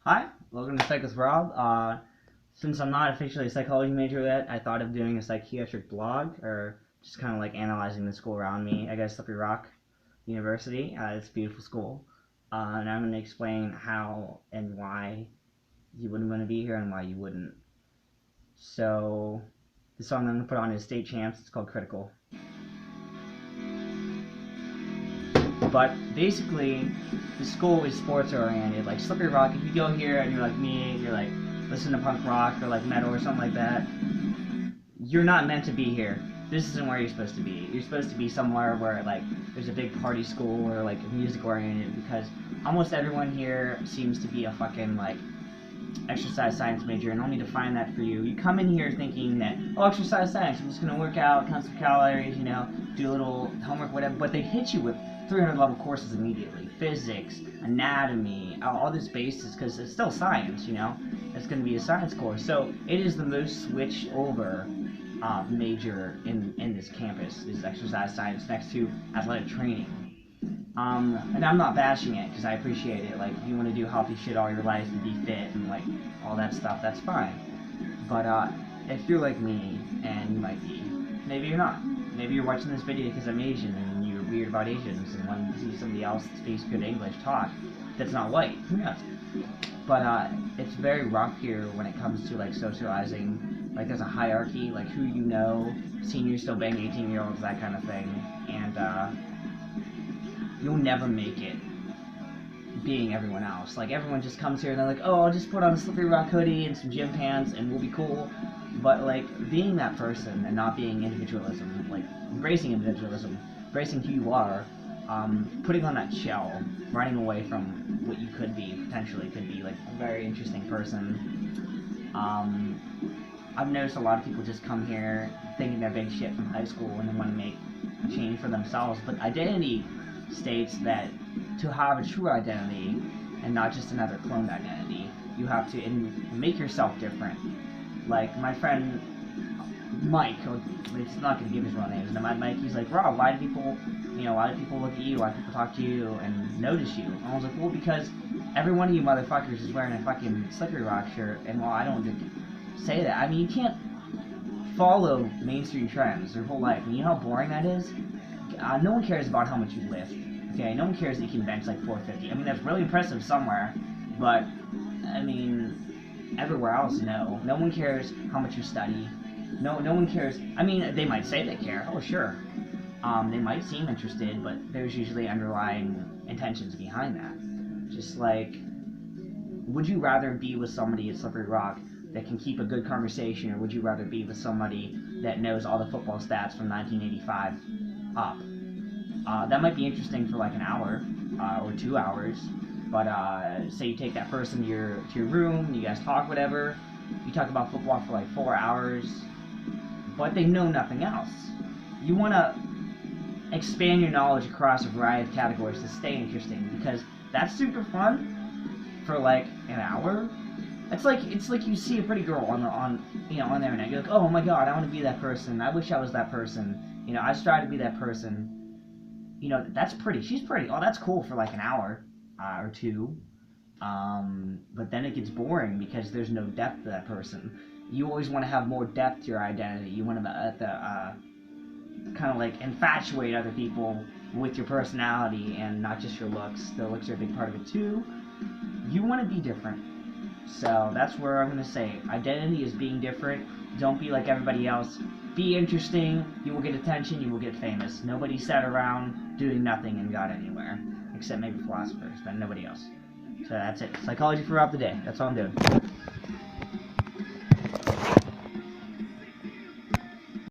Hi, welcome to Psych with Rob. Since I'm not officially a psychology major yet, I thought of doing a psychiatric blog, or just kind of like analyzing the school around me. I guess Slippery Rock University. It's a beautiful school. And I'm going to explain how and why you wouldn't want to be here and why you wouldn't. So, the song I'm going to put on is State Champs. It's called Critical. But basically, the school is sports oriented. Like Slippery Rock, if you go here and you're like me, and you're like listen to punk rock or like metal or something like that, you're not meant to be here. This isn't where you're supposed to be. You're supposed to be somewhere where like there's a big party school or like music oriented, because almost everyone here seems to be a fucking like exercise science major, and only to find that for you. You come in here thinking that, oh, exercise science, I'm just gonna work out, count some calories, do a little homework, whatever, but they hit you with 300 level courses immediately. Physics, anatomy, all this basis, because it's still science, It's going to be a science course. So it is the most switched over major in this campus, is exercise science, next to athletic training. And I'm not bashing it, because I appreciate it. Like, if you want to do healthy shit all your life and be fit and like all that stuff, that's fine. But if you're like me, and you might be, maybe you're not. Maybe you're watching this video because I'm Asian and you're weird about Asians and want to see somebody else that speaks good English talk that's not white. Who knows? But it's very rough here when it comes to like socializing. Like, there's a hierarchy, like who you know, seniors still bang 18-year-olds, that kind of thing. And you'll never make it being everyone else. Like, everyone just comes here and they're like, oh, I'll just put on a Slippery Rock hoodie and some gym pants and we'll be cool. But like, being that person and not being individualism, like embracing individualism, embracing who you are, putting on that shell, running away from what you could be, potentially could be like a very interesting person. I've noticed a lot of people just come here thinking they're big shit from high school and they want to make a change for themselves. But identity states that to have a true identity and not just another cloned identity, you have to make yourself different. Like, my friend Mike, it's not going to give his real name, Mike, he's like, Rob, why do people look at you, why do people talk to you and notice you? And I was like, well, because every one of you motherfuckers is wearing a fucking Slippery Rock shirt, and well, I don't say that. I mean, you can't follow mainstream trends your whole life, and you know how boring that is? No one cares about how much you lift, okay? No one cares that you can bench like 450. I mean, that's really impressive somewhere, but, I mean, everywhere else, no. No one cares how much you study. No one cares. I mean, they might say they care. Oh, sure. They might seem interested, but there's usually underlying intentions behind that. Just like, would you rather be with somebody at Slippery Rock that can keep a good conversation, or would you rather be with somebody that knows all the football stats from 1985 up? That might be interesting for like an hour or 2 hours. But say you take that person to your room, you guys talk, whatever. You talk about football for like 4 hours, but they know nothing else. You want to expand your knowledge across a variety of categories to stay interesting, because that's super fun for like an hour. It's like you see a pretty girl on the internet. You're like, oh my god, I want to be that person. I wish I was that person. I strive to be that person. That's pretty. She's pretty. Oh, that's cool for like an hour. Or two, but then it gets boring because there's no depth to that person. You always want to have more depth to your identity. You want to kind of like infatuate other people with your personality and not just your looks. The looks are a big part of it too. You want to be different. So that's where I'm going to say identity is being different. Don't be like everybody else. Be interesting. You will get attention. You will get famous. Nobody sat around doing nothing and got anywhere. Except maybe philosophers, but nobody else. So that's it. Psychology for Rob today. That's all I'm doing.